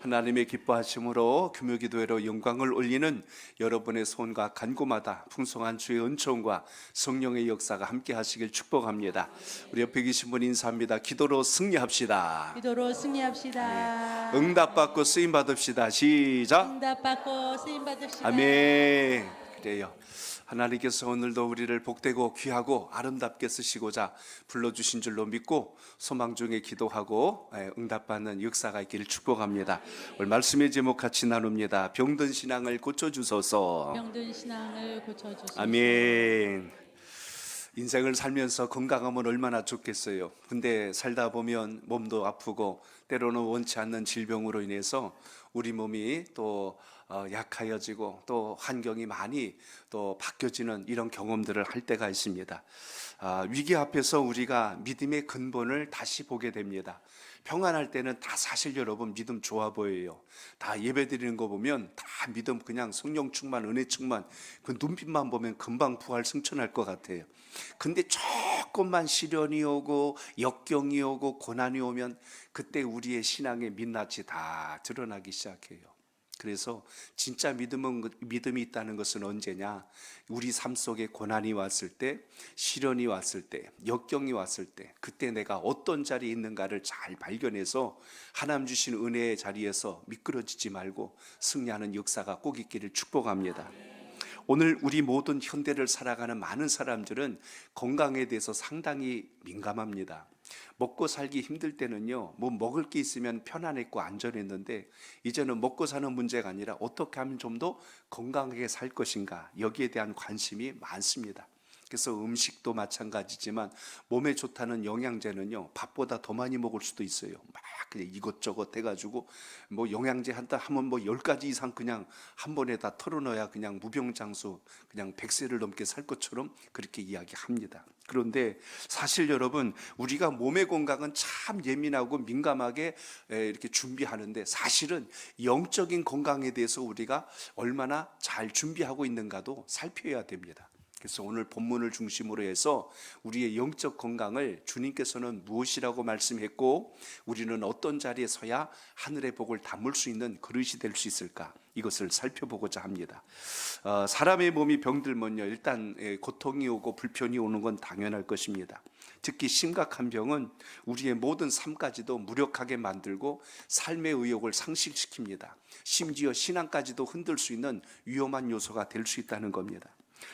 하나님의 기뻐하심으로 금요기도회로 영광을 올리는 여러분의 손과 간구마다 풍성한 주의 은총과 성령의 역사가 함께 하시길 축복합니다. 우리 옆에 계신 분 인사합니다. 기도로 승리합시다. 기도로 승리합시다. 응답받고 쓰임 받읍시다. 시작. 응답받고 쓰임 받읍시다. 아멘. 그래요. 하나님께서 오늘도 우리를 복되고 귀하고 아름답게 쓰시고자 불러주신 줄로 믿고 소망 중에 기도하고 응답받는 역사가 있기를 축복합니다. 오늘 말씀의 제목 같이 나눕니다. 병든 신앙을 고쳐주소서. 병든 신앙을 고쳐주소서. 아멘. 인생을 살면서 건강하면 얼마나 좋겠어요. 근데 살다 보면 몸도 아프고 때로는 원치 않는 질병으로 인해서 우리 몸이 또 약하여지고 또 환경이 많이 또 바뀌어지는 이런 경험들을 할 때가 있습니다. 위기 앞에서 우리가 믿음의 근본을 다시 보게 됩니다. 평안할 때는 다 사실 여러분 믿음 좋아 보여요. 다 예배 드리는 거 보면 다 믿음 그냥 성령 충만 은혜 충만 그 눈빛만 보면 금방 부활 승천할 것 같아요. 근데 조금만 시련이 오고 역경이 오고 고난이 오면 그때 우리의 신앙의 민낯이 다 드러나기 시작해요. 그래서 진짜 믿음이 있다는 것은 언제냐? 우리 삶 속에 고난이 왔을 때, 시련이 왔을 때, 역경이 왔을 때, 그때 내가 어떤 자리에 있는가를 잘 발견해서 하나님 주신 은혜의 자리에서 미끄러지지 말고 승리하는 역사가 꼭 있기를 축복합니다. 오늘 우리 모든 현대를 살아가는 많은 사람들은 건강에 대해서 상당히 민감합니다. 먹고 살기 힘들 때는요, 뭐 먹을 게 있으면 편안했고 안전했는데 이제는 먹고 사는 문제가 아니라 어떻게 하면 좀 더 건강하게 살 것인가, 여기에 대한 관심이 많습니다. 그래서 음식도 마찬가지지만 몸에 좋다는 영양제는요, 밥보다 더 많이 먹을 수도 있어요. 막 그냥 이것저것 해가지고 뭐 영양제 한다 하면 뭐 10가지 이상 그냥 한 번에 다 털어넣어야 그냥 무병장수 그냥 100세를 넘게 살 것처럼 그렇게 이야기합니다. 그런데 사실 여러분, 우리가 몸의 건강은 참 예민하고 민감하게 이렇게 준비하는데 사실은 영적인 건강에 대해서 우리가 얼마나 잘 준비하고 있는가도 살펴야 됩니다. 그래서 오늘 본문을 중심으로 해서 우리의 영적 건강을 주님께서는 무엇이라고 말씀했고 우리는 어떤 자리에 서야 하늘의 복을 담을 수 있는 그릇이 될 수 있을까, 이것을 살펴보고자 합니다. 사람의 몸이 병들면요, 일단 고통이 오고 불편이 오는 건 당연할 것입니다. 특히 심각한 병은 우리의 모든 삶까지도 무력하게 만들고 삶의 의욕을 상실시킵니다. 심지어 신앙까지도 흔들 수 있는 위험한 요소가 될 수 있다는 겁니다.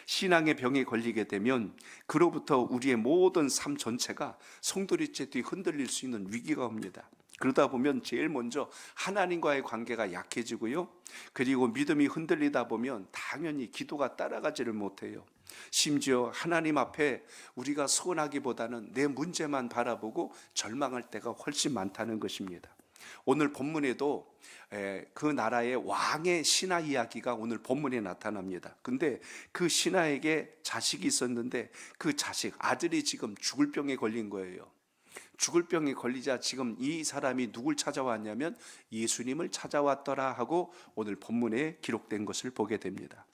신앙의 병에 걸리게 되면 그로부터 우리의 모든 삶 전체가 송두리째 뒤 흔들릴 수 있는 위기가 옵니다. 그러다 보면 제일 먼저 하나님과의 관계가 약해지고요, 그리고 믿음이 흔들리다 보면 당연히 기도가 따라가지를 못해요. 심지어 하나님 앞에 우리가 서운하기보다는 내 문제만 바라보고 절망할 때가 훨씬 많다는 것입니다. 오늘 본문에도 그 나라의 왕의 신하 이야기가 오늘 본문에 나타납니다. 근데 그 신하에게 자식이 있었는데 그 자식 아들이 지금 죽을 병에 걸린 거예요. 죽을 병에 걸리자 지금 이 사람이 누굴 찾아왔냐면 예수님을 찾아왔더라 하고 오늘 본문에 기록된 것을 보게 됩니다.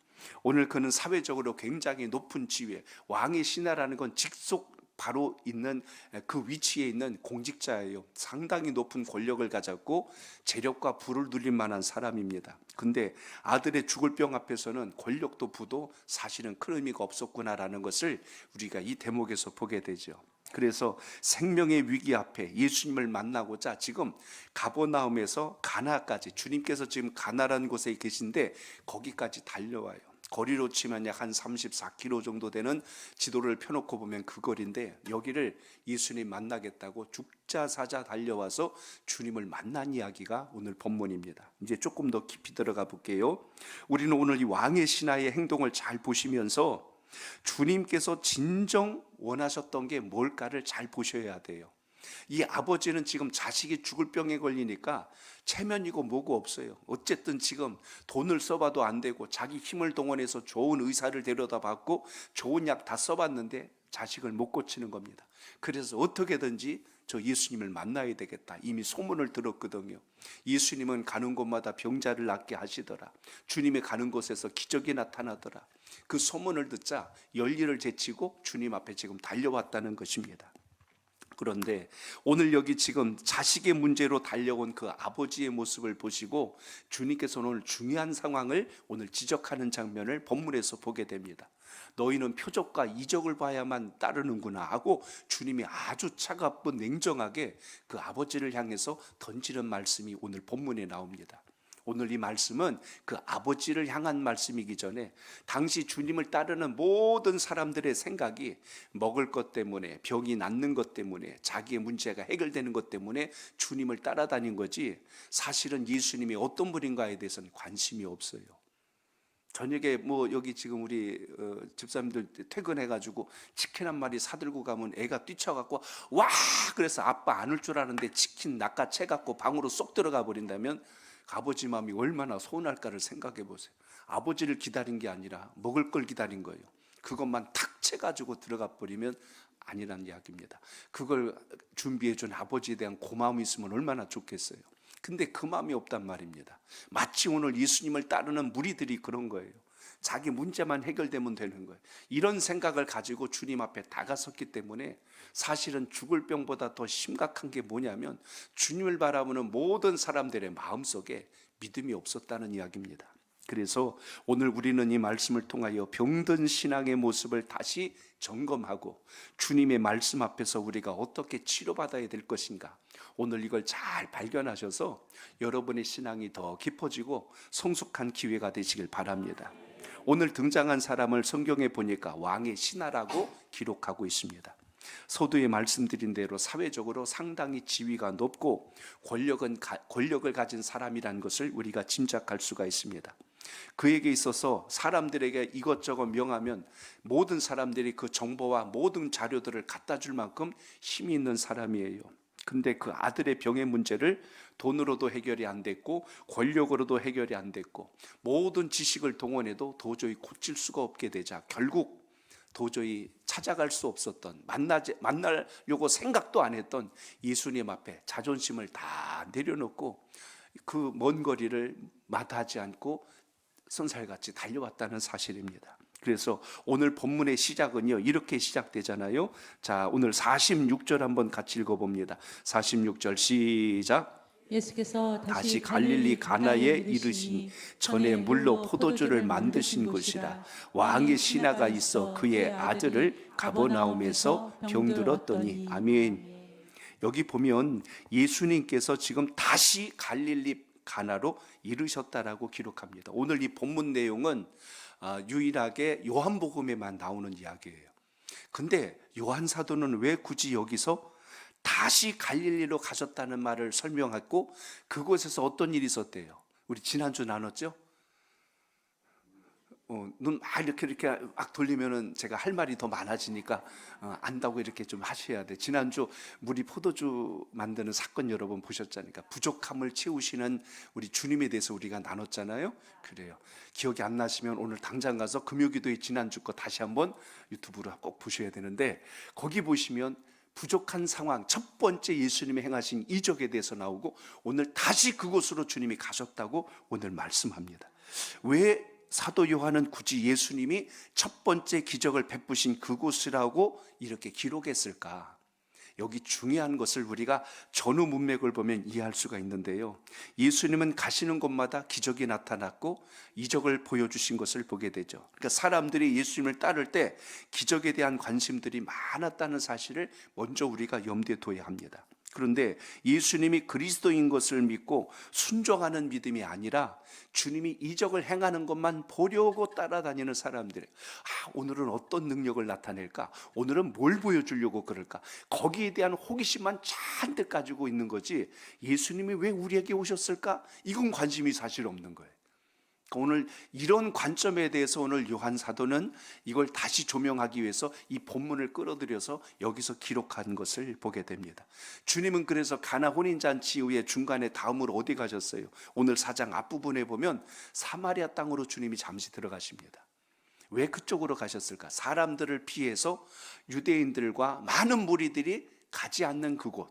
오늘 그는 사회적으로 굉장히 높은 지위, 왕의 신하라는 건 직속 바로 있는 그 위치에 있는 공직자예요. 상당히 높은 권력을 가졌고 재력과 부를 누릴 만한 사람입니다. 근데 아들의 죽을 병 앞에서는 권력도 부도 사실은 큰 의미가 없었구나라는 것을 우리가 이 대목에서 보게 되죠. 그래서 생명의 위기 앞에 예수님을 만나고자 지금 가버나움에서 가나까지, 주님께서 지금 가나라는 곳에 계신데 거기까지 달려와요. 거리로 치면 약 한 34km 정도 되는 지도를 펴놓고 보면 그 거리인데 여기를 예수님 만나겠다고 죽자 사자 달려와서 주님을 만난 이야기가 오늘 본문입니다. 이제 조금 더 깊이 들어가 볼게요. 우리는 오늘 이 왕의 신하의 행동을 잘 보시면서 주님께서 진정 원하셨던 게 뭘까를 잘 보셔야 돼요. 이 아버지는 지금 자식이 죽을 병에 걸리니까 체면이고 뭐고 없어요. 어쨌든 지금 돈을 써봐도 안 되고 자기 힘을 동원해서 좋은 의사를 데려다 받고 좋은 약 다 써봤는데 자식을 못 고치는 겁니다. 그래서 어떻게든지 저 예수님을 만나야 되겠다, 이미 소문을 들었거든요. 예수님은 가는 곳마다 병자를 낫게 하시더라. 주님이 가는 곳에서 기적이 나타나더라. 그 소문을 듣자 열일을 제치고 주님 앞에 지금 달려왔다는 것입니다. 그런데 오늘 여기 지금 자식의 문제로 달려온 그 아버지의 모습을 보시고 주님께서는 오늘 중요한 상황을 오늘 지적하는 장면을 본문에서 보게 됩니다. 너희는 표적과 이적을 봐야만 따르는구나 하고 주님이 아주 차갑고 냉정하게 그 아버지를 향해서 던지는 말씀이 오늘 본문에 나옵니다. 오늘 이 말씀은 그 아버지를 향한 말씀이기 전에 당시 주님을 따르는 모든 사람들의 생각이 먹을 것 때문에, 병이 낫는 것 때문에, 자기의 문제가 해결되는 것 때문에 주님을 따라다닌 거지, 사실은 예수님이 어떤 분인가에 대해서는 관심이 없어요. 저녁에 여기 지금 우리 집사님들 퇴근해가지고 치킨 한 마리 사들고 가면 애가 뛰쳐갖고 와 그래서 아빠 안 올 줄 아는데 치킨 낚아채갖고 방으로 쏙 들어가 버린다면 아버지 마음이 얼마나 서운할까를 생각해 보세요. 아버지를 기다린 게 아니라 먹을 걸 기다린 거예요. 그것만 탁 채가지고 들어가 버리면 아니란 이야기입니다. 그걸 준비해 준 아버지에 대한 고마움이 있으면 얼마나 좋겠어요. 근데 그 마음이 없단 말입니다. 마치 오늘 예수님을 따르는 무리들이 그런 거예요. 자기 문제만 해결되면 되는 거예요. 이런 생각을 가지고 주님 앞에 다가섰기 때문에 사실은 죽을 병보다 더 심각한 게 뭐냐면 주님을 바라보는 모든 사람들의 마음속에 믿음이 없었다는 이야기입니다. 그래서 오늘 우리는 이 말씀을 통하여 병든 신앙의 모습을 다시 점검하고 주님의 말씀 앞에서 우리가 어떻게 치료받아야 될 것인가, 오늘 이걸 잘 발견하셔서 여러분의 신앙이 더 깊어지고 성숙한 기회가 되시길 바랍니다. 오늘 등장한 사람을 성경에 보니까 왕의 신하라고 기록하고 있습니다. 서두에 말씀드린 대로 사회적으로 상당히 지위가 높고 권력을 가진 사람이라는 것을 우리가 짐작할 수가 있습니다. 그에게 있어서 사람들에게 이것저것 명하면 모든 사람들이 그 정보와 모든 자료들을 갖다 줄 만큼 힘이 있는 사람이에요. 근데 그 아들의 병의 문제를 돈으로도 해결이 안 됐고 권력으로도 해결이 안 됐고 모든 지식을 동원해도 도저히 고칠 수가 없게 되자 결국 도저히 찾아갈 수 없었던, 만나려고 생각도 안 했던 예수님 앞에 자존심을 다 내려놓고 그 먼 거리를 마다하지 않고 선살같이 달려왔다는 사실입니다. 그래서 오늘 본문의 시작은요 이렇게 시작되잖아요. 자, 오늘 46절 한번 같이 읽어봅니다. 46절 시작. 예수께서 다시 갈릴리 가나에 이르시니 전에 물로 포도주를 만드신 곳이라. 왕의 신하가 있어 그의 아들을 가버나움에서 병들었더니. 아멘. 여기 보면 예수님께서 지금 다시 갈릴리 가나로 이르셨다라고 기록합니다. 오늘 이 본문 내용은 유일하게 요한복음에만 나오는 이야기예요. 근데 요한 사도는 왜 굳이 여기서 다시 갈릴리로 가셨다는 말을 설명했고 그곳에서 어떤 일이 있었대요? 우리 지난주 나눴죠? 눈 막 이렇게 막 돌리면은 제가 할 말이 더 많아지니까 안다고 이렇게 좀 하셔야 돼. 지난주 물이 포도주 만드는 사건 여러분 보셨잖아요. 부족함을 채우시는 우리 주님에 대해서 우리가 나눴잖아요. 그래요. 기억이 안 나시면 오늘 당장 가서 금요기도의 지난주 거 다시 한번 유튜브로 꼭 보셔야 되는데 거기 보시면 부족한 상황, 첫 번째 예수님이 행하신 이적에 대해서 나오고 오늘 다시 그곳으로 주님이 가셨다고 오늘 말씀합니다. 왜 사도 요한은 굳이 예수님이 첫 번째 기적을 베푸신 그곳이라고 이렇게 기록했을까? 여기 중요한 것을 우리가 전후 문맥을 보면 이해할 수가 있는데요. 예수님은 가시는 곳마다 기적이 나타났고 이적을 보여주신 것을 보게 되죠. 그러니까 사람들이 예수님을 따를 때 기적에 대한 관심들이 많았다는 사실을 먼저 우리가 염두에 둬야 합니다. 그런데 예수님이 그리스도인 것을 믿고 순종하는 믿음이 아니라 주님이 이적을 행하는 것만 보려고 따라다니는 사람들, 오늘은 어떤 능력을 나타낼까? 오늘은 뭘 보여주려고 그럴까? 거기에 대한 호기심만 잔뜩 가지고 있는 거지 예수님이 왜 우리에게 오셨을까? 이건 관심이 사실 없는 거예요. 오늘 이런 관점에 대해서 오늘 요한 사도는 이걸 다시 조명하기 위해서 이 본문을 끌어들여서 여기서 기록한 것을 보게 됩니다. 주님은 그래서 가나 혼인잔치 이후에 중간에 다음으로 어디 가셨어요? 오늘 4장 앞부분에 보면 사마리아 땅으로 주님이 잠시 들어가십니다. 왜 그쪽으로 가셨을까? 사람들을 피해서 유대인들과 많은 무리들이 가지 않는 그곳,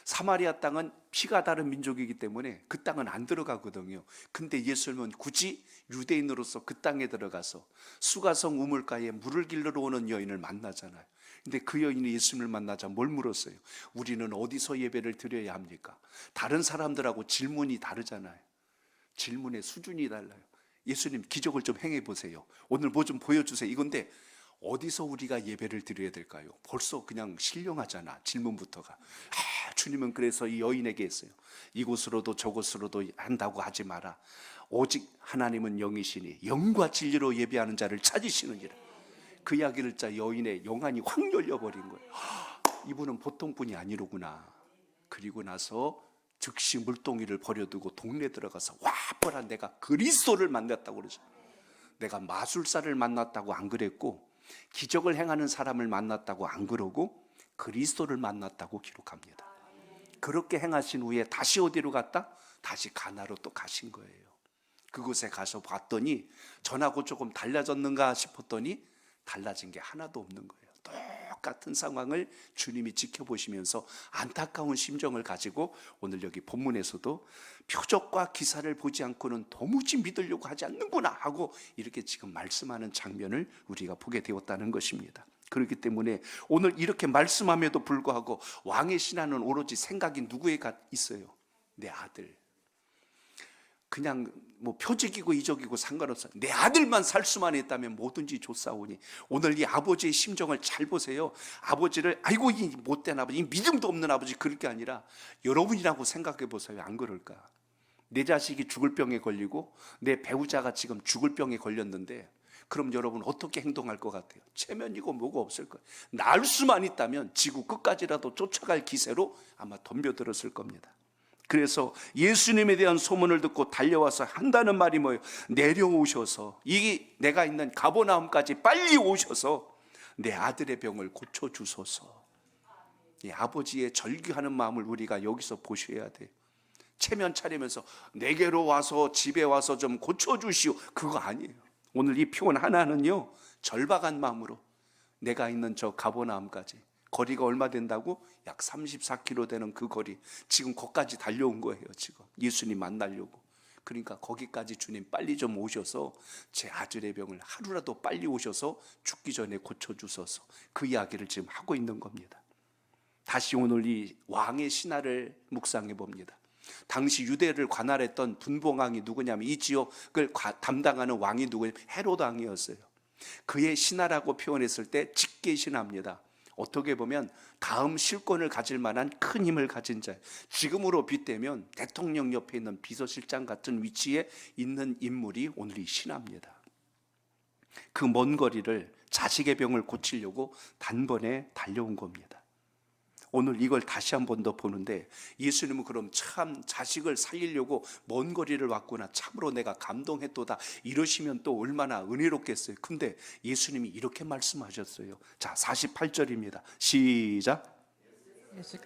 사마리아 땅은 피가 다른 민족이기 때문에 그 땅은 안 들어가거든요. 근데 예수님은 굳이 유대인으로서 그 땅에 들어가서 수가성 우물가에 물을 길러 오는 여인을 만나잖아요. 근데 그 여인이 예수님을 만나자 뭘 물었어요? 우리는 어디서 예배를 드려야 합니까? 다른 사람들하고 질문이 다르잖아요. 질문의 수준이 달라요. 예수님 기적을 좀 행해 보세요. 오늘 뭐 좀 보여주세요. 이건데 어디서 우리가 예배를 드려야 될까요? 벌써 그냥 신령하잖아. 질문부터가. 주님은 그래서 이 여인에게 했어요. 이곳으로도 저곳으로도 한다고 하지 마라. 오직 하나님은 영이시니 영과 진리로 예배하는 자를 찾으시느니라. 그 이야기를 짜 여인의 영안이 확 열려버린 거예요. 이분은 보통 분이 아니로구나. 그리고 나서 즉시 물동이를 버려두고 동네 들어가서 와 보라, 내가 그리스도를 만났다고 그러죠. 내가 마술사를 만났다고 안 그랬고, 기적을 행하는 사람을 만났다고 안 그러고, 그리스도를 만났다고 기록합니다. 그렇게 행하신 후에 다시 어디로 갔다? 다시 가나로 또 가신 거예요. 그곳에 가서 봤더니 전하고 조금 달라졌는가 싶었더니 달라진 게 하나도 없는 거예요. 똑같은 상황을 주님이 지켜보시면서 안타까운 심정을 가지고 오늘 여기 본문에서도 표적과 기사를 보지 않고는 도무지 믿으려고 하지 않는구나 하고 이렇게 지금 말씀하는 장면을 우리가 보게 되었다는 것입니다. 그렇기 때문에 오늘 이렇게 말씀함에도 불구하고 왕의 신하는 오로지 생각이 누구에 있어요? 내 아들. 그냥 뭐 표적이고 이적이고 상관없어요. 내 아들만 살 수만 있다면 뭐든지 좋사오니. 오늘 이 아버지의 심정을 잘 보세요. 아버지를 아이고 이 못된 아버지, 이 믿음도 없는 아버지, 그럴 게 아니라 여러분이라고 생각해 보세요. 안 그럴까? 내 자식이 죽을 병에 걸리고 내 배우자가 지금 죽을 병에 걸렸는데 그럼 여러분 어떻게 행동할 것 같아요? 체면이고 뭐가 없을 거예요. 날 수만 있다면 지구 끝까지라도 쫓아갈 기세로 아마 덤벼들었을 겁니다. 그래서 예수님에 대한 소문을 듣고 달려와서 한다는 말이 뭐예요? 내려오셔서, 이 내가 있는 가버나움까지 빨리 오셔서 내 아들의 병을 고쳐주소서. 이 아버지의 절규하는 마음을 우리가 여기서 보셔야 돼요. 체면 차리면서 내게로 와서 집에 와서 좀 고쳐주시오, 그거 아니에요. 오늘 이 표현 하나는요, 절박한 마음으로 내가 있는 저 가버나움까지, 거리가 얼마 된다고? 약 34km 되는 그 거리, 지금 거기까지 달려온 거예요. 지금 예수님 만나려고. 그러니까 거기까지 주님 빨리 좀 오셔서 제 아들의 병을 하루라도 빨리 오셔서 죽기 전에 고쳐주소서, 그 이야기를 지금 하고 있는 겁니다. 다시 오늘 이 왕의 신하를 묵상해 봅니다. 당시 유대를 관할했던 분봉왕이 누구냐면, 이 지역을 담당하는 왕이 누구냐면 헤롯 왕이었어요. 그의 신하라고 표현했을 때 직계 신하입니다. 어떻게 보면 다음 실권을 가질 만한 큰 힘을 가진 자, 지금으로 빗대면 대통령 옆에 있는 비서실장 같은 위치에 있는 인물이 오늘 이 신하입니다. 그 먼 거리를 자식의 병을 고치려고 단번에 달려온 겁니다. 오늘 이걸 다시 한 번 더 보는데, 예수님은 그럼 참 자식을 살리려고 먼 거리를 왔구나, 참으로 내가 감동했도다, 이러시면 또 얼마나 은혜롭겠어요. 근데 예수님이 이렇게 말씀하셨어요. 자, 48절입니다. 시작.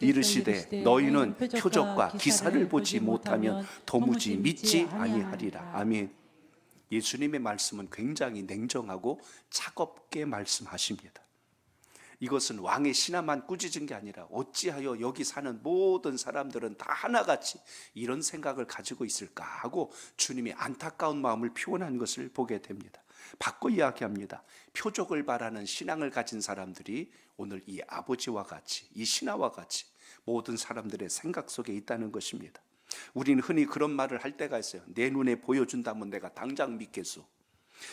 이르시되 너희는 표적과 기사를 보지 못하면 도무지 믿지 아니하리라. 아멘. 예수님의 말씀은 굉장히 냉정하고 차갑게 말씀하십니다. 이것은 왕의 신하만 꾸짖은 게 아니라 어찌하여 여기 사는 모든 사람들은 다 하나같이 이런 생각을 가지고 있을까 하고 주님이 안타까운 마음을 표현한 것을 보게 됩니다. 바꿔 이야기합니다. 표적을 바라는 신앙을 가진 사람들이 오늘 이 아버지와 같이, 이 신하와 같이 모든 사람들의 생각 속에 있다는 것입니다. 우리는 흔히 그런 말을 할 때가 있어요. 내 눈에 보여준다면 내가 당장 믿겠소.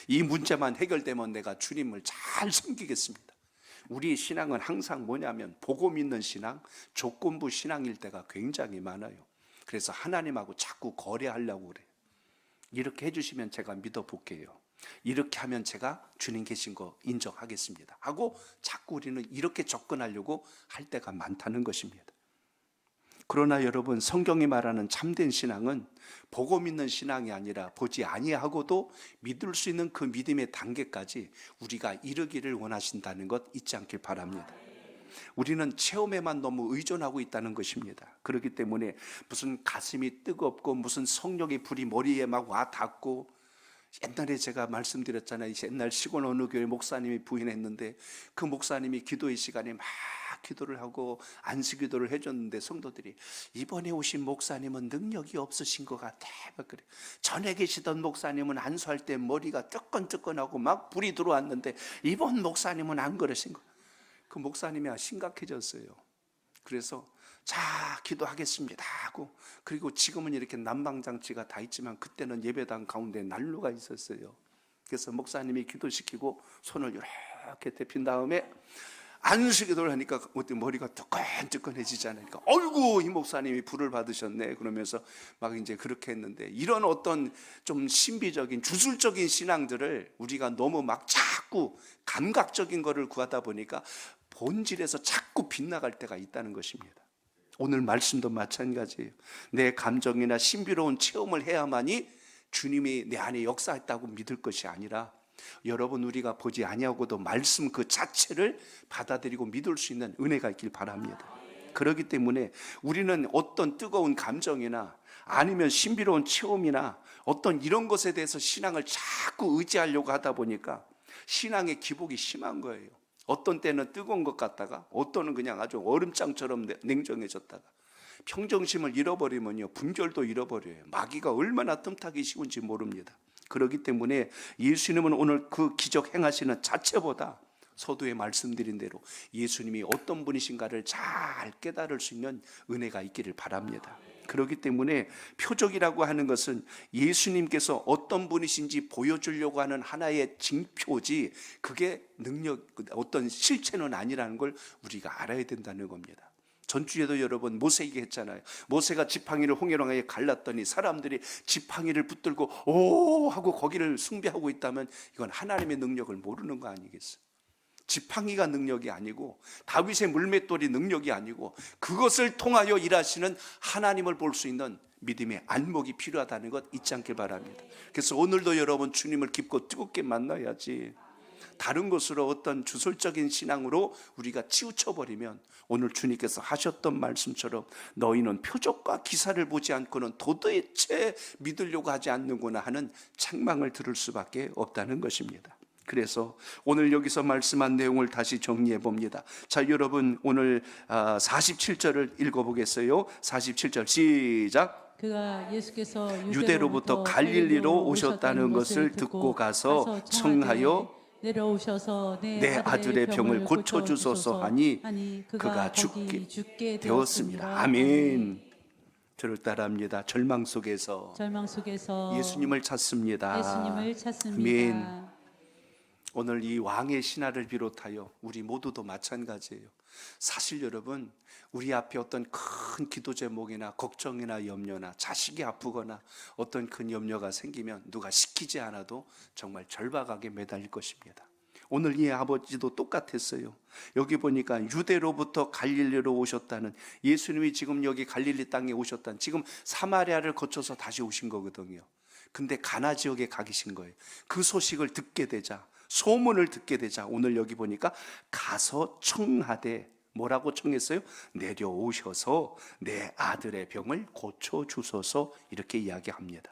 이 문제만 해결되면 내가 주님을 잘 섬기겠습니다. 우리의 신앙은 항상 뭐냐면 보고 믿는 신앙, 조건부 신앙일 때가 굉장히 많아요. 그래서 하나님하고 자꾸 거래하려고 그래요. 이렇게 해주시면 제가 믿어볼게요. 이렇게 하면 제가 주님 계신 거 인정하겠습니다 하고 자꾸 우리는 이렇게 접근하려고 할 때가 많다는 것입니다. 그러나 여러분, 성경이 말하는 참된 신앙은 보고 믿는 신앙이 아니라 보지 아니하고도 믿을 수 있는 그 믿음의 단계까지 우리가 이르기를 원하신다는 것 잊지 않길 바랍니다. 우리는 체험에만 너무 의존하고 있다는 것입니다. 그렇기 때문에 무슨 가슴이 뜨겁고 무슨 성령의 불이 머리에 막 와 닿고, 옛날에 제가 말씀드렸잖아요. 옛날 시골 어느 교회 목사님이 부인했는데 그 목사님이 기도의 시간에 막 기도를 하고 안수기도를 해줬는데 성도들이 이번에 오신 목사님은 능력이 없으신 것 같아 막 그래. 전에 계시던 목사님은 안수할 때 머리가 뜨끈뜨끈하고 막 불이 들어왔는데 이번 목사님은 안 그러신 거. 그 목사님이 심각해졌어요. 그래서 자 기도하겠습니다 하고, 그리고 지금은 이렇게 난방장치가 다 있지만 그때는 예배당 가운데 난로가 있었어요. 그래서 목사님이 기도시키고 손을 이렇게 데핀 다음에 안수기도를 하니까 어때 머리가 뜨끈뜨끈해지잖아요. 그러니까 어이구 이 목사님이 불을 받으셨네 그러면서 막 이제 그렇게 했는데, 이런 어떤 좀 신비적인 주술적인 신앙들을 우리가 너무 막 자꾸 감각적인 거를 구하다 보니까 본질에서 자꾸 빗나갈 때가 있다는 것입니다. 오늘 말씀도 마찬가지예요. 내 감정이나 신비로운 체험을 해야만이 주님이 내 안에 역사했다고 믿을 것이 아니라, 여러분 우리가 보지 아니하고도 말씀 그 자체를 받아들이고 믿을 수 있는 은혜가 있길 바랍니다. 그렇기 때문에 우리는 어떤 뜨거운 감정이나 아니면 신비로운 체험이나 어떤 이런 것에 대해서 신앙을 자꾸 의지하려고 하다 보니까 신앙의 기복이 심한 거예요. 어떤 때는 뜨거운 것 같다가 어떤 때는 그냥 아주 얼음장처럼 냉정해졌다가, 평정심을 잃어버리면요 분별도 잃어버려요. 마귀가 얼마나 틈타기 쉬운지 모릅니다. 그렇기 때문에 예수님은 오늘 그 기적 행하시는 자체보다 서두에 말씀드린 대로 예수님이 어떤 분이신가를 잘 깨달을 수 있는 은혜가 있기를 바랍니다. 그렇기 때문에 표적이라고 하는 것은 예수님께서 어떤 분이신지 보여주려고 하는 하나의 징표지, 그게 능력, 어떤 실체는 아니라는 걸 우리가 알아야 된다는 겁니다. 전주에도 여러분 모세 얘기했잖아요. 모세가 지팡이를 홍해랑에 갈랐더니 사람들이 지팡이를 붙들고 오 하고 거기를 숭배하고 있다면 이건 하나님의 능력을 모르는 거 아니겠어요? 지팡이가 능력이 아니고 다윗의 물맷돌이 능력이 아니고, 그것을 통하여 일하시는 하나님을 볼 수 있는 믿음의 안목이 필요하다는 것 잊지 않길 바랍니다. 그래서 오늘도 여러분 주님을 깊고 뜨겁게 만나야지, 다른 것으로 어떤 주술적인 신앙으로 우리가 치우쳐버리면 오늘 주님께서 하셨던 말씀처럼 너희는 표적과 기사를 보지 않고는 도대체 믿으려고 하지 않는구나 하는 책망을 들을 수밖에 없다는 것입니다. 그래서 오늘 여기서 말씀한 내용을 다시 정리해 봅니다. 자, 여러분 오늘 47절을 읽어보겠어요. 47절 시작. 그가 예수께서 유대로부터 갈릴리로 오셨다는 것을 듣고 가서 청하여 내려오셔서 내 아들의 병을 고쳐주소서 하니 그가 죽게 되었습니다. 아멘. 저를 따라합니다. 절망 속에서 예수님을 찾습니다. 아멘. 오늘 이 왕의 신하를 비롯하여 우리 모두도 마찬가지예요. 사실 여러분 우리 앞에 어떤 큰 기도 제목이나 걱정이나 염려나 자식이 아프거나 어떤 큰 염려가 생기면 누가 시키지 않아도 정말 절박하게 매달릴 것입니다. 오늘 이 아버지도 똑같았어요. 여기 보니까 유대로부터 갈릴리로 오셨다는, 예수님이 지금 여기 갈릴리 땅에 오셨다는, 지금 사마리아를 거쳐서 다시 오신 거거든요. 근데 가나 지역에 가 계신 거예요. 그 소식을 듣게 되자, 소문을 듣게 되자 오늘 여기 보니까 가서 청하되, 뭐라고 청했어요? 내려오셔서 내 아들의 병을 고쳐주소서, 이렇게 이야기합니다.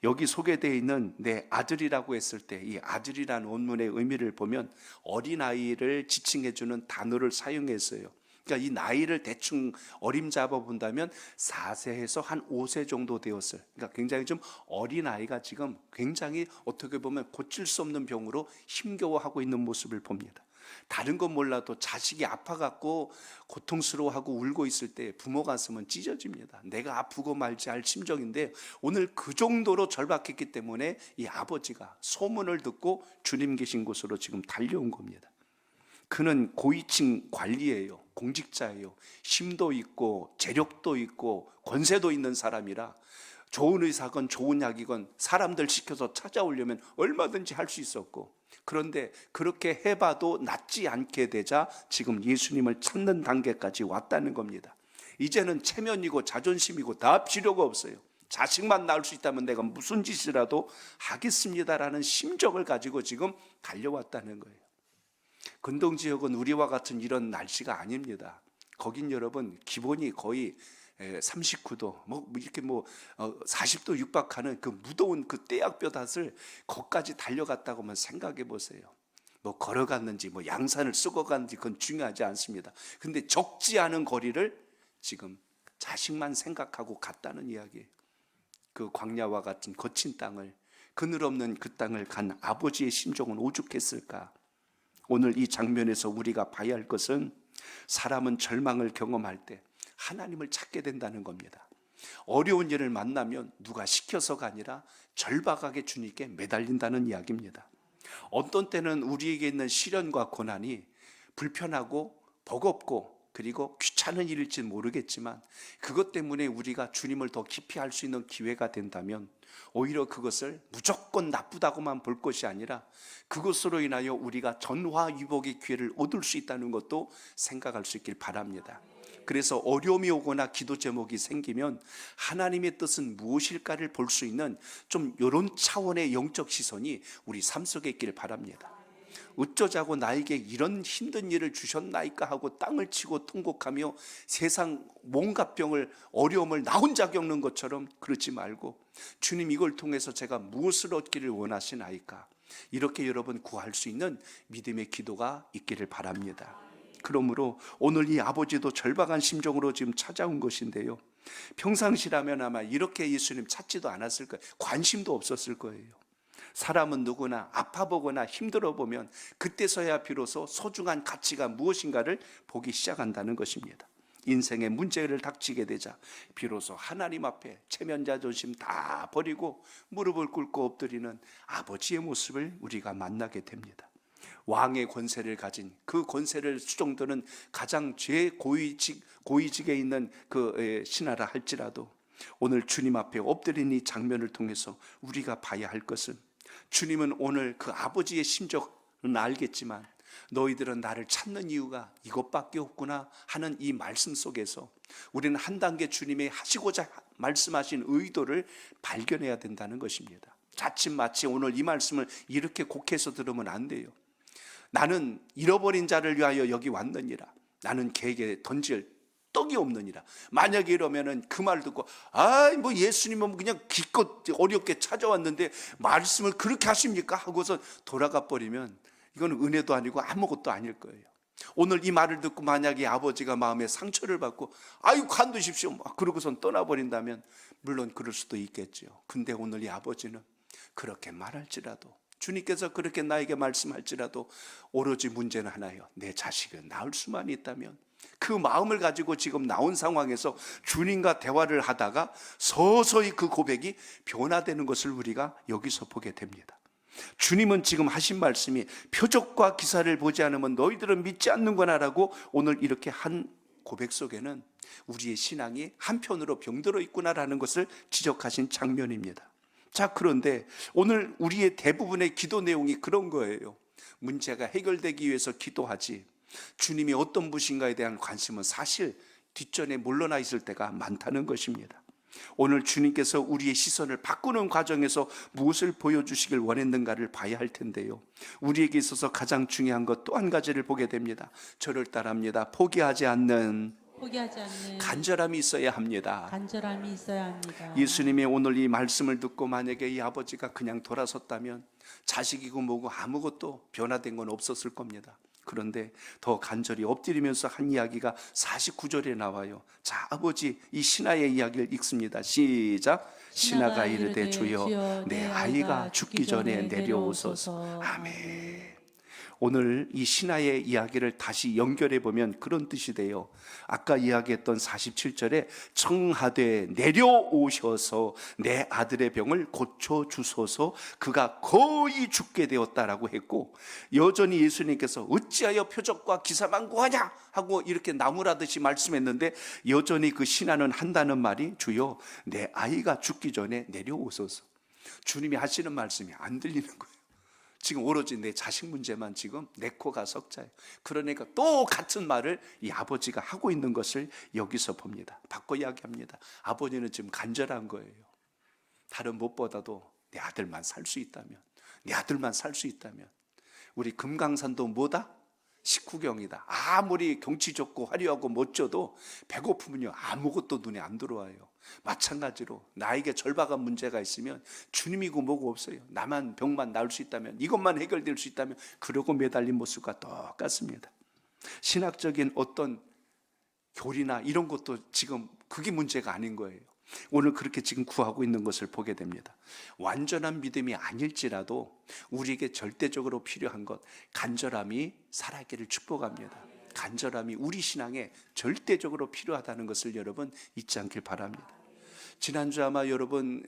여기 소개되어 있는 내 아들이라고 했을 때 이 아들이라는 원문의 의미를 보면 어린아이를 지칭해주는 단어를 사용했어요. 그러니까 이 나이를 대충 어림 잡아본다면 4세에서 한 5세 정도 되었어요. 그러니까 굉장히 좀 어린아이가 지금 굉장히 어떻게 보면 고칠 수 없는 병으로 힘겨워하고 있는 모습을 봅니다. 다른 건 몰라도 자식이 아파갖고 고통스러워하고 울고 있을 때 부모 가슴은 찢어집니다. 내가 아프고 말지 할 심정인데 오늘 그 정도로 절박했기 때문에 이 아버지가 소문을 듣고 주님 계신 곳으로 지금 달려온 겁니다. 그는 고위층 관리예요. 공직자예요. 힘도 있고 재력도 있고 권세도 있는 사람이라 좋은 의사건 좋은 약이건 사람들 시켜서 찾아오려면 얼마든지 할 수 있었고, 그런데 그렇게 해봐도 낫지 않게 되자 지금 예수님을 찾는 단계까지 왔다는 겁니다. 이제는 체면이고 자존심이고 다 필요가 없어요. 자식만 낳을 수 있다면 내가 무슨 짓이라도 하겠습니다라는 심정을 가지고 지금 달려왔다는 거예요. 근동지역은 우리와 같은 이런 날씨가 아닙니다. 거긴 여러분 기본이 거의 39도 이렇게 40도 육박하는 그 무더운 그 떼약볕을 거기까지 달려갔다고 한번 생각해 보세요. 걸어갔는지 양산을 쓰고 갔는지 그건 중요하지 않습니다. 근데 적지 않은 거리를 지금 자식만 생각하고 갔다는 이야기예요. 그 광야와 같은 거친 땅을, 그늘 없는 그 땅을 간 아버지의 심정은 오죽했을까. 오늘 이 장면에서 우리가 봐야 할 것은 사람은 절망을 경험할 때 하나님을 찾게 된다는 겁니다. 어려운 일을 만나면 누가 시켜서가 아니라 절박하게 주님께 매달린다는 이야기입니다. 어떤 때는 우리에게 있는 시련과 고난이 불편하고 버겁고 그리고 귀찮은 일일지 모르겠지만 그것 때문에 우리가 주님을 더 깊이 알 수 있는 기회가 된다면 오히려 그것을 무조건 나쁘다고만 볼 것이 아니라 그것으로 인하여 우리가 전화위복의 기회를 얻을 수 있다는 것도 생각할 수 있길 바랍니다. 그래서 어려움이 오거나 기도 제목이 생기면 하나님의 뜻은 무엇일까를 볼 수 있는 좀 이런 차원의 영적 시선이 우리 삶 속에 있길 바랍니다. 어쩌자고 나에게 이런 힘든 일을 주셨나이까 하고 땅을 치고 통곡하며 세상 온갖 병을 어려움을 나 혼자 겪는 것처럼 그러지 말고 주님 이걸 통해서 제가 무엇을 얻기를 원하시나이까 이렇게 여러분 구할 수 있는 믿음의 기도가 있기를 바랍니다. 그러므로 오늘 이 아버지도 절박한 심정으로 지금 찾아온 것인데요, 평상시라면 아마 이렇게 예수님 찾지도 않았을 거예요. 관심도 없었을 거예요. 사람은 누구나 아파 보거나 힘들어 보면 그때서야 비로소 소중한 가치가 무엇인가를 보기 시작한다는 것입니다. 인생의 문제를 닥치게 되자 비로소 하나님 앞에 체면 자존심 다 버리고 무릎을 꿇고 엎드리는 아버지의 모습을 우리가 만나게 됩니다. 왕의 권세를 가진 그 권세를 수종드는 가장 고위직에 있는 그 신하라 할지라도 오늘 주님 앞에 엎드린 이 장면을 통해서 우리가 봐야 할 것은 주님은 오늘 그 아버지의 심정은 알겠지만 너희들은 나를 찾는 이유가 이것밖에 없구나 하는 이 말씀 속에서 우리는 한 단계 주님의 하시고자 말씀하신 의도를 발견해야 된다는 것입니다. 자칫 마치 오늘 이 말씀을 이렇게 곡해서 들으면 안 돼요. 나는 잃어버린 자를 위하여 여기 왔느니라. 나는 개에게 던질 떡이 없느니라. 만약에 이러면은 그 말 듣고 뭐 예수님은 그냥 기껏 어렵게 찾아왔는데 말씀을 그렇게 하십니까? 하고서 돌아가 버리면 이건 은혜도 아니고 아무것도 아닐 거예요. 오늘 이 말을 듣고 만약에 아버지가 마음에 상처를 받고 아유 관두십시오 그러고선 떠나버린다면 물론 그럴 수도 있겠죠. 근데 오늘 이 아버지는 그렇게 말할지라도 주님께서 그렇게 나에게 말씀할지라도 오로지 문제는 하나예요. 내 자식은 낳을 수만 있다면 그 마음을 가지고 지금 나온 상황에서 주님과 대화를 하다가 서서히 그 고백이 변화되는 것을 우리가 여기서 보게 됩니다. 주님은 지금 하신 말씀이 표적과 기사를 보지 않으면 너희들은 믿지 않는구나 라고 오늘 이렇게 한 고백 속에는 우리의 신앙이 한편으로 병들어 있구나라는 것을 지적하신 장면입니다. 자, 그런데 오늘 우리의 대부분의 기도 내용이 그런 거예요. 문제가 해결되기 위해서 기도하지 주님이 어떤 분인가에 대한 관심은 사실 뒷전에 물러나 있을 때가 많다는 것입니다. 오늘 주님께서 우리의 시선을 바꾸는 과정에서 무엇을 보여주시길 원했는가를 봐야 할 텐데요, 우리에게 있어서 가장 중요한 것 또 한 가지를 보게 됩니다. 저를 따라합니다. 포기하지 않는 간절함이 있어야 합니다. 간절함이 있어야 합니다. 예수님의 오늘 이 말씀을 듣고 만약에 이 아버지가 그냥 돌아섰다면 자식이고 뭐고 아무것도 변화된 건 없었을 겁니다. 그런데 더 간절히 엎드리면서 한 이야기가 49절에 나와요. 자, 아버지 이 신하의 이야기를 읽습니다. 시작. 신하가 이르되 주여 내 아이가 죽기 전에 내려오소서. 아멘. 오늘 이 신하의 이야기를 다시 연결해 보면 그런 뜻이 돼요. 아까 이야기했던 47절에 청하되 내려오셔서 내 아들의 병을 고쳐주소서 그가 거의 죽게 되었다라고 했고, 여전히 예수님께서 어찌하여 표적과 기사만 구하냐 하고 이렇게 나무라듯이 말씀했는데 여전히 그 신하는 한다는 말이 주여 내 아이가 죽기 전에 내려오소서. 주님이 하시는 말씀이 안 들리는 거예요. 지금 오로지 내 자식 문제만 지금 내 코가 석자예요. 그러니까 또 같은 말을 이 아버지가 하고 있는 것을 여기서 봅니다. 바꿔 이야기합니다. 아버지는 지금 간절한 거예요. 다른 무엇보다도 내 아들만 살 수 있다면, 내 아들만 살 수 있다면. 우리 금강산도 뭐다? 식후경이다. 아무리 경치 좋고 화려하고 멋져도 배고프면요 아무것도 눈에 안 들어와요. 마찬가지로 나에게 절박한 문제가 있으면 주님이고 뭐고 없어요. 나만 병만 나을 수 있다면, 이것만 해결될 수 있다면 그러고 매달린 모습과 똑같습니다. 신학적인 어떤 교리나 이런 것도 지금 그게 문제가 아닌 거예요. 오늘 그렇게 지금 구하고 있는 것을 보게 됩니다. 완전한 믿음이 아닐지라도 우리에게 절대적으로 필요한 것, 간절함이 살아있기를 축복합니다. 간절함이 우리 신앙에 절대적으로 필요하다는 것을 여러분 잊지 않길 바랍니다. 지난주 아마 여러분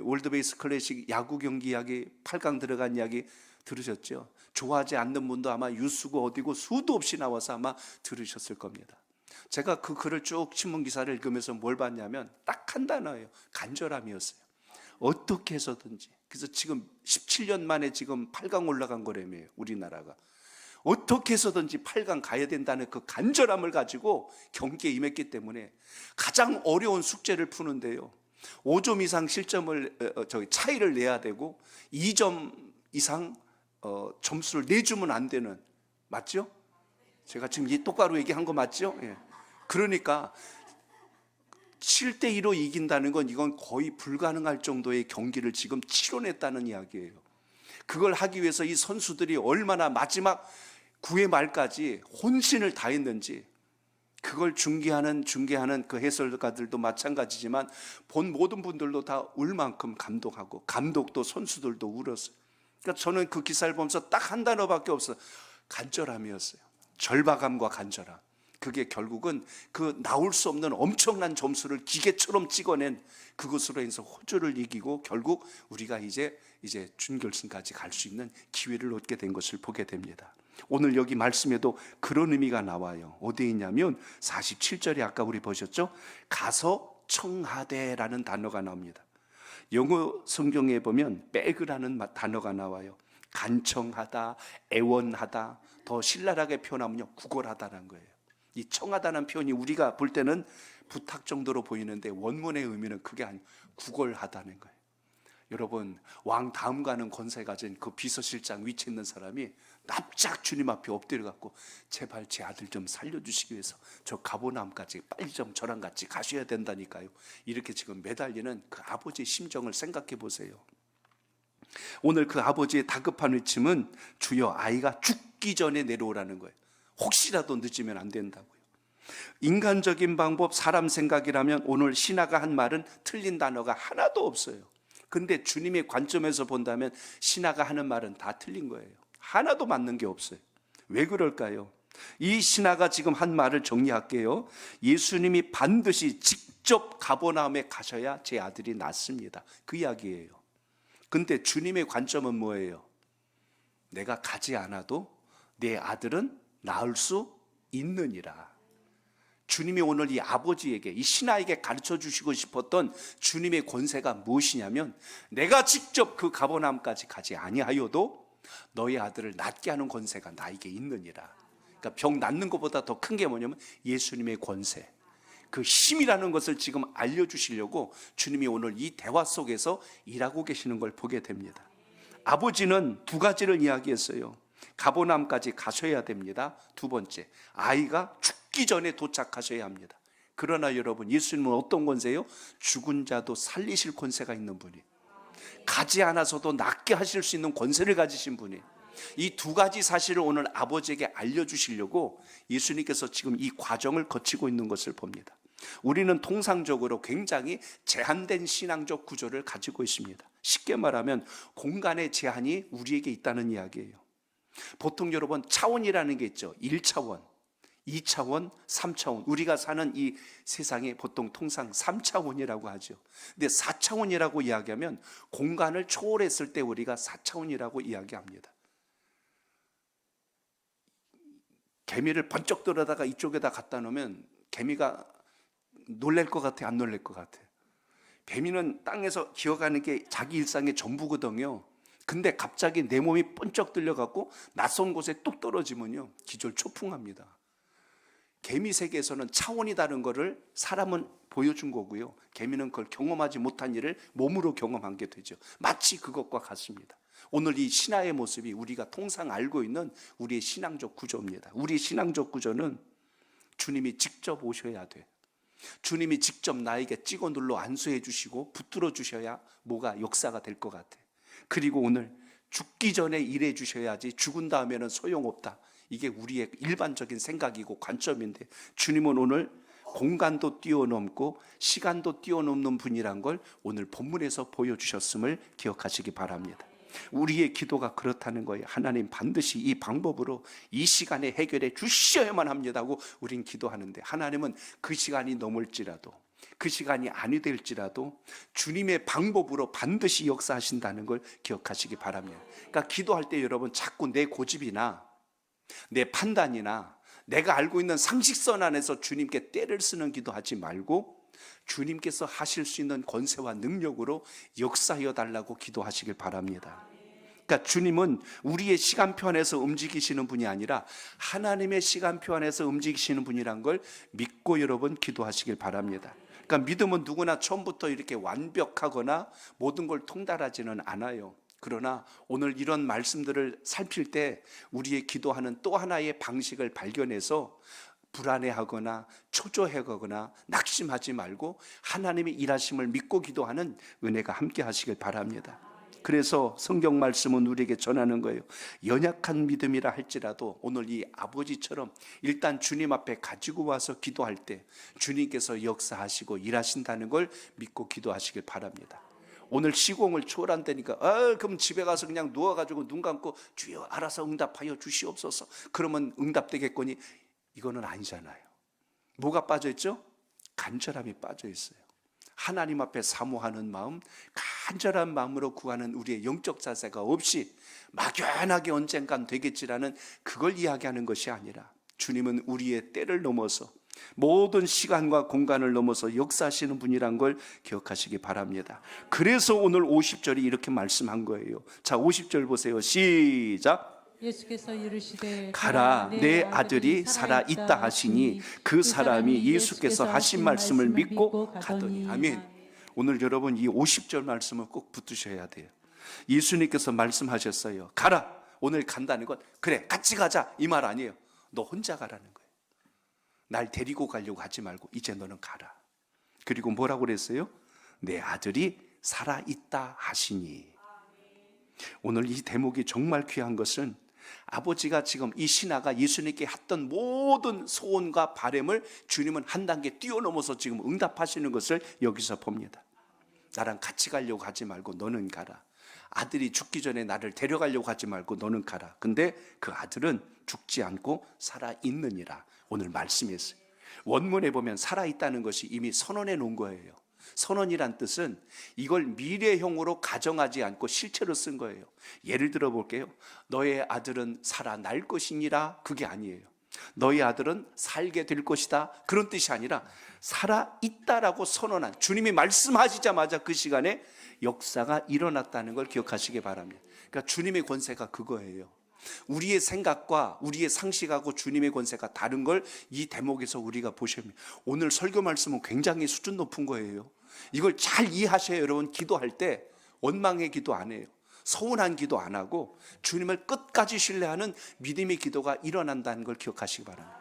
월드베이스 클래식 야구 경기 이야기 8강 들어간 이야기 들으셨죠? 좋아하지 않는 분도 아마 유수고 어디고 수도 없이 나와서 아마 들으셨을 겁니다. 제가 그 글을 쭉 신문 기사를 읽으면서 뭘 봤냐면 딱 한 단어예요. 간절함이었어요. 어떻게 해서든지. 그래서 지금 17년 만에 지금 8강 올라간 거라며요. 우리나라가. 어떻게 해서든지 8강 가야 된다는 그 간절함을 가지고 경기에 임했기 때문에 가장 어려운 숙제를 푸는데요. 5점 이상 실점을 차이를 내야 되고 2점 이상 점수를 내주면 안 되는, 맞죠? 제가 지금 똑바로 얘기한 거 맞죠? 예. 그러니까 7대2로 이긴다는 건 이건 거의 불가능할 정도의 경기를 지금 치러냈다는 이야기예요. 그걸 하기 위해서 이 선수들이 얼마나 마지막 9회 말까지 혼신을 다했는지, 그걸 중계하는 그 해설가들도 마찬가지지만 본 모든 분들도 다 울 만큼 감동하고 감독도 선수들도 울었어요. 그러니까 저는 그 기사를 보면서 딱 한 단어밖에 없어요. 간절함이었어요. 절박함과 간절함. 그게 결국은 그 나올 수 없는 엄청난 점수를 기계처럼 찍어낸 그것으로 인해서 호주를 이기고 결국 우리가 이제 준결승까지 갈 수 있는 기회를 얻게 된 것을 보게 됩니다. 오늘 여기 말씀에도 그런 의미가 나와요. 어디에 있냐면 47절에 아까 우리 보셨죠? 가서 청하되라는 단어가 나옵니다. 영어 성경에 보면 beg라는 단어가 나와요. 간청하다, 애원하다, 더 신랄하게 표현하면요, 구걸하다는 거예요. 이 청하다는 표현이 우리가 볼 때는 부탁 정도로 보이는데 원문의 의미는 그게 아니고 구걸하다는 거예요. 여러분, 왕 다음 가는 권세 가진 그 비서실장 위치에 있는 사람이 납작 주님 앞에 엎드려갖고 제발 제 아들 좀 살려주시기 위해서 저 가보남까지 빨리 좀 저랑 같이 가셔야 된다니까요. 이렇게 지금 매달리는 그 아버지의 심정을 생각해 보세요. 오늘 그 아버지의 다급한 외침은 주여 아이가 죽기 전에 내려오라는 거예요. 혹시라도 늦으면 안 된다고요. 인간적인 방법, 사람 생각이라면 오늘 신하가 한 말은 틀린 단어가 하나도 없어요. 근데 주님의 관점에서 본다면 신하가 하는 말은 다 틀린 거예요. 하나도 맞는 게 없어요. 왜 그럴까요? 이 신하가 지금 한 말을 정리할게요. 예수님이 반드시 직접 가버나움에 가셔야 제 아들이 낫습니다. 그 이야기예요. 근데 주님의 관점은 뭐예요? 내가 가지 않아도 내 아들은 나을 수 있느니라. 주님이 오늘 이 아버지에게, 이 신하에게 가르쳐 주시고 싶었던 주님의 권세가 무엇이냐면 내가 직접 그 가버나움까지 가지 아니하여도 너의 아들을 낫게 하는 권세가 나에게 있느니라. 그러니까 병 낫는 것보다 더 큰 게 뭐냐면 예수님의 권세, 그 힘이라는 것을 지금 알려주시려고 주님이 오늘 이 대화 속에서 일하고 계시는 걸 보게 됩니다. 아버지는 두 가지를 이야기했어요. 가버나움까지 가셔야 됩니다. 두 번째, 아이가 죽기 전에 도착하셔야 합니다. 그러나 여러분, 예수님은 어떤 권세요? 죽은 자도 살리실 권세가 있는 분이, 가지 않아서도 낫게 하실 수 있는 권세를 가지신 분이, 이 두 가지 사실을 오늘 아버지에게 알려주시려고 예수님께서 지금 이 과정을 거치고 있는 것을 봅니다. 우리는 통상적으로 굉장히 제한된 신앙적 구조를 가지고 있습니다. 쉽게 말하면 공간의 제한이 우리에게 있다는 이야기예요. 보통 여러분 차원이라는 게 있죠. 1차원, 2차원, 3차원. 우리가 사는 이 세상에 보통 통상 3차원이라고 하죠. 근데 4차원이라고 이야기하면 공간을 초월했을 때 우리가 4차원이라고 이야기합니다. 개미를 번쩍 들어다가 이쪽에다 갖다 놓으면 개미가 놀랄 것 같아, 안 놀랄 것 같아? 개미는 땅에서 기어가는 게 자기 일상의 전부거든요. 근데 갑자기 내 몸이 번쩍 들려갖고 낯선 곳에 뚝 떨어지면요, 기절초풍합니다. 개미 세계에서는 차원이 다른 거를 사람은 보여준 거고요, 개미는 그걸 경험하지 못한 일을 몸으로 경험한 게 되죠. 마치 그것과 같습니다. 오늘 이 신하의 모습이 우리가 통상 알고 있는 우리의 신앙적 구조입니다. 우리의 신앙적 구조는 주님이 직접 오셔야 돼. 주님이 직접 나에게 찍어 눌러 안수해 주시고 붙들어 주셔야 뭐가 역사가 될 것 같아. 그리고 오늘 죽기 전에 일해 주셔야지 죽은 다음에는 소용없다. 이게 우리의 일반적인 생각이고 관점인데, 주님은 오늘 공간도 뛰어넘고 시간도 뛰어넘는 분이란 걸 오늘 본문에서 보여주셨음을 기억하시기 바랍니다. 우리의 기도가 그렇다는 거예요. 하나님 반드시 이 방법으로 이 시간에 해결해 주셔야만 합니다고 우린 기도하는데, 하나님은 그 시간이 넘을지라도 그 시간이 아니 될지라도 주님의 방법으로 반드시 역사하신다는 걸 기억하시기 바랍니다. 그러니까 기도할 때 여러분 자꾸 내 고집이나 내 판단이나 내가 알고 있는 상식선 안에서 주님께 때를 쓰는 기도하지 말고 주님께서 하실 수 있는 권세와 능력으로 역사하여 달라고 기도하시길 바랍니다. 그러니까 주님은 우리의 시간표 안에서 움직이시는 분이 아니라 하나님의 시간표 안에서 움직이시는 분이란 걸 믿고 여러분 기도하시길 바랍니다. 그러니까 믿음은 누구나 처음부터 이렇게 완벽하거나 모든 걸 통달하지는 않아요. 그러나 오늘 이런 말씀들을 살필 때 우리의 기도하는 또 하나의 방식을 발견해서 불안해하거나 초조해하거나 낙심하지 말고 하나님의 일하심을 믿고 기도하는 은혜가 함께 하시길 바랍니다. 그래서 성경 말씀은 우리에게 전하는 거예요. 연약한 믿음이라 할지라도 오늘 이 아버지처럼 일단 주님 앞에 가지고 와서 기도할 때 주님께서 역사하시고 일하신다는 걸 믿고 기도하시길 바랍니다. 오늘 시공을 초월한다니까 그럼 집에 가서 그냥 누워가지고 눈 감고 주여 알아서 응답하여 주시옵소서, 그러면 응답되겠거니? 이거는 아니잖아요. 뭐가 빠져있죠? 간절함이 빠져있어요. 하나님 앞에 사모하는 마음, 간절한 마음으로 구하는 우리의 영적 자세가 없이 막연하게 언젠간 되겠지라는 그걸 이야기하는 것이 아니라 주님은 우리의 때를 넘어서 모든 시간과 공간을 넘어서 역사하시는 분이란 걸 기억하시기 바랍니다. 그래서 오늘 50절이 이렇게 말씀한 거예요. 자, 50절 보세요. 시작. 예수께서 이르시되 가라, 내 아들이 살아있다 하시니 그 사람이 예수께서 하신 말씀을 믿고 가더니. 아멘. 오늘 여러분 이 50절 말씀을 꼭 붙드셔야 돼요. 예수님께서 말씀하셨어요. 가라. 오늘 간다는 건 그래 같이 가자 이 말 아니에요. 너 혼자 가라는 거예요. 날 데리고 가려고 하지 말고 이제 너는 가라. 그리고 뭐라고 그랬어요? 내 아들이 살아있다 하시니. 오늘 이 대목이 정말 귀한 것은 아버지가 지금 이 신하가 예수님께 했던 모든 소원과 바람을 주님은 한 단계 뛰어넘어서 지금 응답하시는 것을 여기서 봅니다. 나랑 같이 가려고 하지 말고 너는 가라. 아들이 죽기 전에 나를 데려가려고 하지 말고 너는 가라. 근데 그 아들은 죽지 않고 살아있느니라. 오늘 말씀이었어요. 원문에 보면 살아있다는 것이 이미 선언해 놓은 거예요. 선언이란 뜻은 이걸 미래형으로 가정하지 않고 실체로 쓴 거예요. 예를 들어 볼게요. 너의 아들은 살아날 것이니라, 그게 아니에요. 너의 아들은 살게 될 것이다, 그런 뜻이 아니라 살아있다라고 선언한, 주님이 말씀하시자마자 그 시간에 역사가 일어났다는 걸 기억하시기 바랍니다. 그러니까 주님의 권세가 그거예요. 우리의 생각과 우리의 상식하고 주님의 권세가 다른 걸 이 대목에서 우리가 보셔야 합니다. 오늘 설교 말씀은 굉장히 수준 높은 거예요. 이걸 잘 이해하셔야 여러분 기도할 때 원망의 기도 안 해요. 서운한 기도 안 하고 주님을 끝까지 신뢰하는 믿음의 기도가 일어난다는 걸 기억하시기 바랍니다.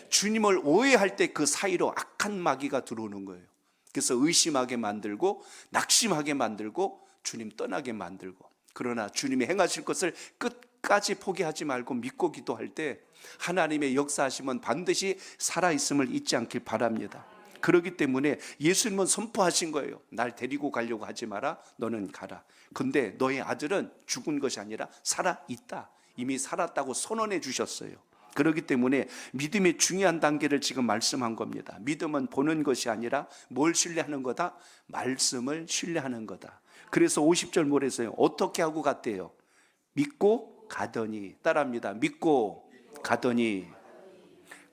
주님을 오해할 때 그 사이로 악한 마귀가 들어오는 거예요. 그래서 의심하게 만들고 낙심하게 만들고 주님 떠나게 만들고, 그러나 주님이 행하실 것을 끝까지 포기하지 말고 믿고 기도할 때 하나님의 역사하심은 반드시 살아있음을 잊지 않길 바랍니다. 그렇기 때문에 예수님은 선포하신 거예요. 날 데리고 가려고 하지 마라. 너는 가라. 근데 너의 아들은 죽은 것이 아니라 살아있다. 이미 살았다고 선언해 주셨어요. 그렇기 때문에 믿음의 중요한 단계를 지금 말씀한 겁니다. 믿음은 보는 것이 아니라 뭘 신뢰하는 거다? 말씀을 신뢰하는 거다. 그래서 50절 뭐랬어요? 어떻게 하고 갔대요? 믿고 가더니. 따라합니다. 믿고 가더니.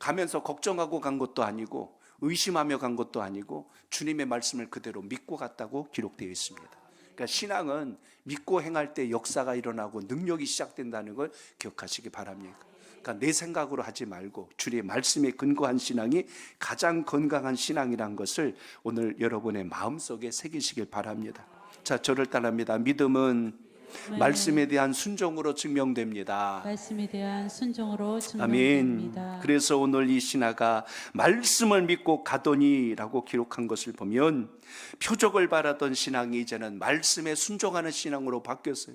가면서 걱정하고 간 것도 아니고 의심하며 간 것도 아니고 주님의 말씀을 그대로 믿고 갔다고 기록되어 있습니다. 그러니까 신앙은 믿고 행할 때 역사가 일어나고 능력이 시작된다는 걸 기억하시기 바랍니다. 그러니까 내 생각으로 하지 말고 주님의 말씀에 근거한 신앙이 가장 건강한 신앙이란 것을 오늘 여러분의 마음속에 새기시길 바랍니다. 자, 저를 따라합니다. 믿음은 말씀에 대한 순종으로 증명됩니다. 말씀에 대한 순종으로 아멘. 증명됩니다. 그래서 오늘 이 신하가 말씀을 믿고 가더니라고 기록한 것을 보면 표적을 바라던 신앙이 이제는 말씀에 순종하는 신앙으로 바뀌었어요.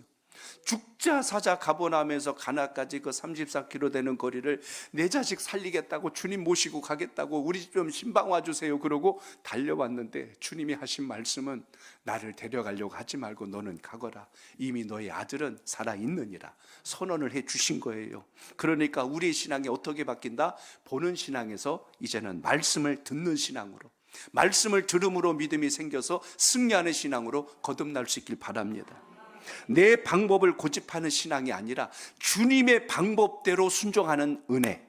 죽자 사자 가보나면서 가나까지 그 34km 되는 거리를 내 자식 살리겠다고 주님 모시고 가겠다고 우리 집 좀 신방 와주세요 그러고 달려왔는데 주님이 하신 말씀은 나를 데려가려고 하지 말고 너는 가거라. 이미 너의 아들은 살아있느니라 선언을 해 주신 거예요. 그러니까 우리의 신앙이 어떻게 바뀐다? 보는 신앙에서 이제는 말씀을 듣는 신앙으로, 말씀을 들음으로 믿음이 생겨서 승리하는 신앙으로 거듭날 수 있길 바랍니다. 내 방법을 고집하는 신앙이 아니라 주님의 방법대로 순종하는 은혜,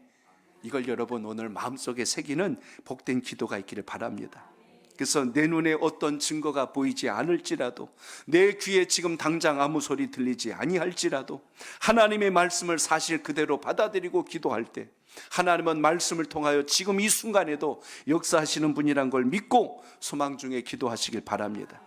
이걸 여러분 오늘 마음속에 새기는 복된 기도가 있기를 바랍니다. 그래서 내 눈에 어떤 증거가 보이지 않을지라도, 내 귀에 지금 당장 아무 소리 들리지 아니할지라도 하나님의 말씀을 사실 그대로 받아들이고 기도할 때 하나님은 말씀을 통하여 지금 이 순간에도 역사하시는 분이란 걸 믿고 소망 중에 기도하시길 바랍니다.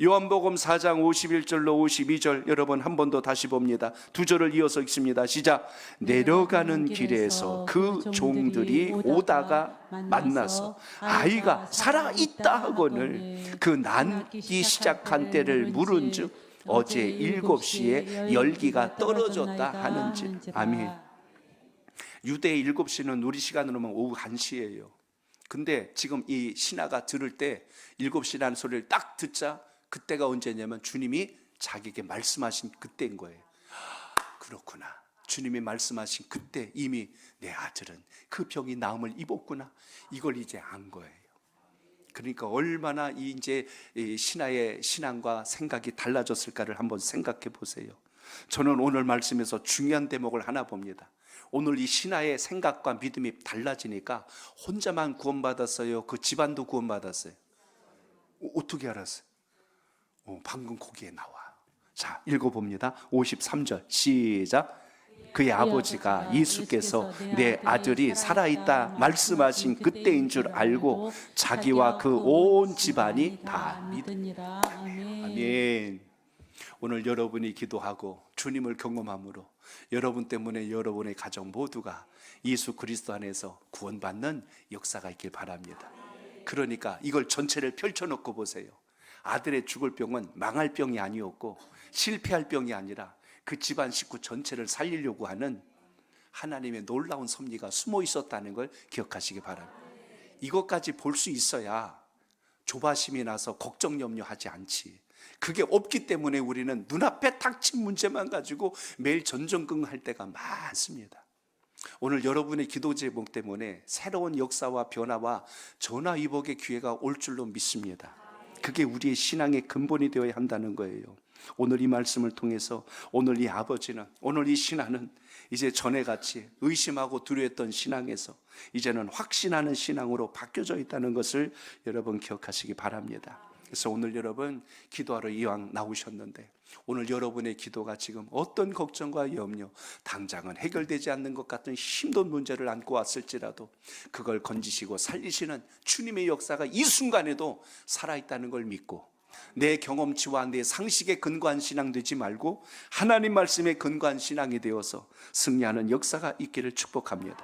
요한복음 4장 51절로 52절 여러분 한 번 더 다시 봅니다. 두 절을 이어서 읽습니다. 시작. 내려가는 길에서 그 종들이 오다가 만나서 아이가 살아있다 하거늘 그 낳기 시작한 때를 물은즉 어제 7시에 열기가 떨어졌다 하는즉. 아멘. 유대의 7시는 우리 시간으로 하면 오후 1시예요. 근데 지금 이 신하가 들을 때 7시라는 소리를 딱 듣자 그때가 언제냐면 주님이 자기에게 말씀하신 그때인 거예요. 그렇구나. 주님이 말씀하신 그때 이미 내 아들은 그 병이 나음을 입었구나. 이걸 이제 안 거예요. 그러니까 얼마나 이제 신하의 신앙과 생각이 달라졌을까를 한번 생각해 보세요. 저는 오늘 말씀에서 중요한 대목을 하나 봅니다. 오늘 이 신하의 생각과 믿음이 달라지니까 혼자만 구원받았어요? 그 집안도 구원받았어요? 어떻게 알았어요? 방금 거기에 나와. 자, 읽어봅니다. 53절 시작. 그의 아버지가 예수께서 내 아들이 살아있다 말씀하신 그때인 줄 알고 자기와 그 온 집안이 다 믿으니라. 아멘. 오늘 여러분이 기도하고 주님을 경험함으로 여러분 때문에 여러분의 가정 모두가 예수 그리스도 안에서 구원받는 역사가 있길 바랍니다. 그러니까 이걸 전체를 펼쳐놓고 보세요. 아들의 죽을 병은 망할 병이 아니었고 실패할 병이 아니라 그 집안 식구 전체를 살리려고 하는 하나님의 놀라운 섭리가 숨어 있었다는 걸 기억하시기 바랍니다. 이것까지 볼 수 있어야 조바심이 나서 걱정 염려하지 않지. 그게 없기 때문에 우리는 눈앞에 닥친 문제만 가지고 매일 전전긍긍할 때가 많습니다. 오늘 여러분의 기도 제목 때문에 새로운 역사와 변화와 전화위복의 기회가 올 줄로 믿습니다. 그게 우리의 신앙의 근본이 되어야 한다는 거예요. 오늘 이 말씀을 통해서 오늘 이 아버지는, 오늘 이 신하는 이제 전에같이 의심하고 두려웠던 신앙에서 이제는 확신하는 신앙으로 바뀌어져 있다는 것을 여러분 기억하시기 바랍니다. 그래서 오늘 여러분 기도하러 이왕 나오셨는데 오늘 여러분의 기도가 지금 어떤 걱정과 염려, 당장은 해결되지 않는 것 같은 힘든 문제를 안고 왔을지라도 그걸 건지시고 살리시는 주님의 역사가 이 순간에도 살아있다는 걸 믿고 내 경험치와 내 상식에 근거한 신앙 되지 말고 하나님 말씀에 근거한 신앙이 되어서 승리하는 역사가 있기를 축복합니다.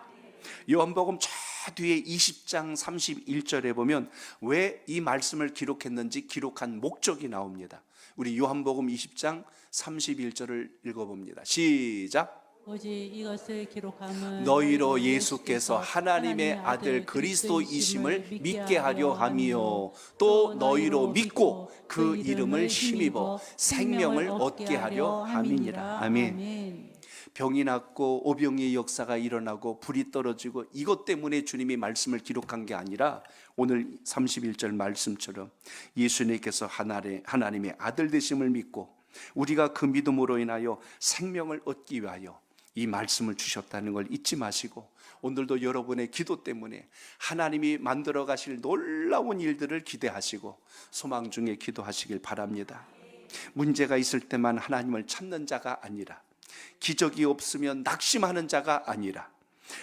요한복음 저 뒤에 20장 31절에 보면 왜 이 말씀을 기록했는지 기록한 목적이 나옵니다. 우리 요한복음 20장 31절을 읽어봅니다. 시작. 오직 이것을 기록함은 너희로 예수께서 하나님의 아들 그리스도이심을 믿게 하려 함이요 또 너희로 믿고 그 이름을 힘입어 생명을 얻게 하려 함이니라. 아멘. 병이 낫고 오병이의 역사가 일어나고 불이 떨어지고 이것 때문에 주님이 말씀을 기록한 게 아니라 오늘 31절 말씀처럼 예수님께서 하나님의 아들 되심을 믿고 우리가 그 믿음으로 인하여 생명을 얻기 위하여 이 말씀을 주셨다는 걸 잊지 마시고 오늘도 여러분의 기도 때문에 하나님이 만들어 가실 놀라운 일들을 기대하시고 소망 중에 기도하시길 바랍니다. 문제가 있을 때만 하나님을 찾는 자가 아니라 기적이 없으면 낙심하는 자가 아니라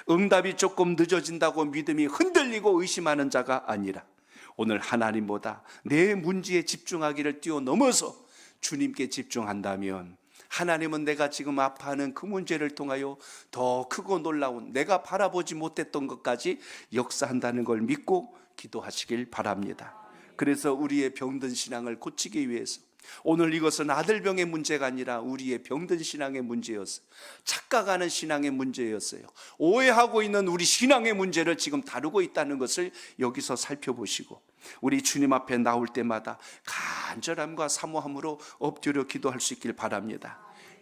응답이 조금 늦어진다고 믿음이 흔들리고 의심하는 자가 아니라 오늘 하나님보다 내 문제에 집중하기를 뛰어넘어서 주님께 집중한다면 하나님은 내가 지금 아파하는 그 문제를 통하여 더 크고 놀라운 내가 바라보지 못했던 것까지 역사한다는 걸 믿고 기도하시길 바랍니다. 그래서 우리의 병든 신앙을 고치기 위해서 오늘 이것은 아들병의 문제가 아니라 우리의 병든 신앙의 문제였어요. 착각하는 신앙의 문제였어요. 오해하고 있는 우리 신앙의 문제를 지금 다루고 있다는 것을 여기서 살펴보시고, 우리 주님 앞에 나올 때마다 간절함과 사모함으로 엎드려 기도할 수 있길 바랍니다.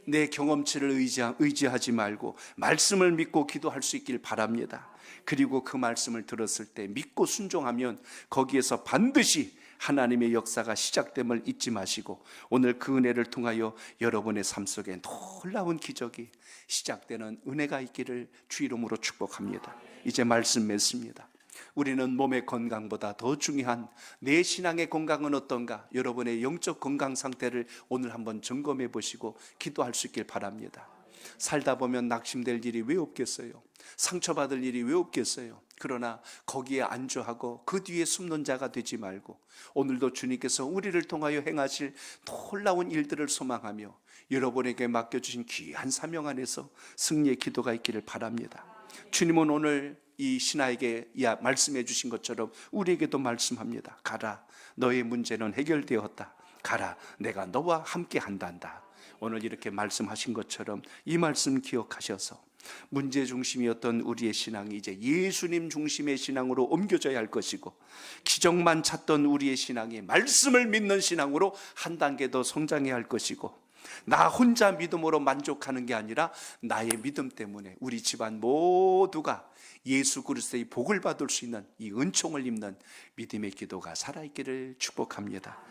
내 경험치를 의지하지 말고 말씀을 믿고 기도할 수 있길 바랍니다. 그리고 그 말씀을 들었을 때 믿고 순종하면 거기에서 반드시 하나님의 역사가 시작됨을 잊지 마시고, 오늘 그 은혜를 통하여 여러분의 삶 속에 놀라운 기적이 시작되는 은혜가 있기를 주 이름으로 축복합니다. 이제 말씀 맺습니다. 우리는 몸의 건강보다 더 중요한 내 신앙의 건강은 어떤가? 여러분의 영적 건강 상태를 오늘 한번 점검해 보시고 기도할 수 있길 바랍니다. 살다 보면 낙심될 일이 왜 없겠어요? 상처받을 일이 왜 없겠어요? 그러나 거기에 안주하고 그 뒤에 숨는 자가 되지 말고, 오늘도 주님께서 우리를 통하여 행하실 놀라운 일들을 소망하며 여러분에게 맡겨주신 귀한 사명 안에서 승리의 기도가 있기를 바랍니다. 주님은 오늘 이 신하에게 말씀해 주신 것처럼 우리에게도 말씀합니다. 가라, 너의 문제는 해결되었다. 가라, 내가 너와 함께 한단다. 오늘 이렇게 말씀하신 것처럼 이 말씀 기억하셔서 문제 중심이었던 우리의 신앙이 이제 예수님 중심의 신앙으로 옮겨져야 할 것이고, 기적만 찾던 우리의 신앙이 말씀을 믿는 신앙으로 한 단계 더 성장해야 할 것이고, 나 혼자 믿음으로 만족하는 게 아니라 나의 믿음 때문에 우리 집안 모두가 예수 그리스도의 복을 받을 수 있는 이 은총을 입는 믿음의 기도가 살아있기를 축복합니다.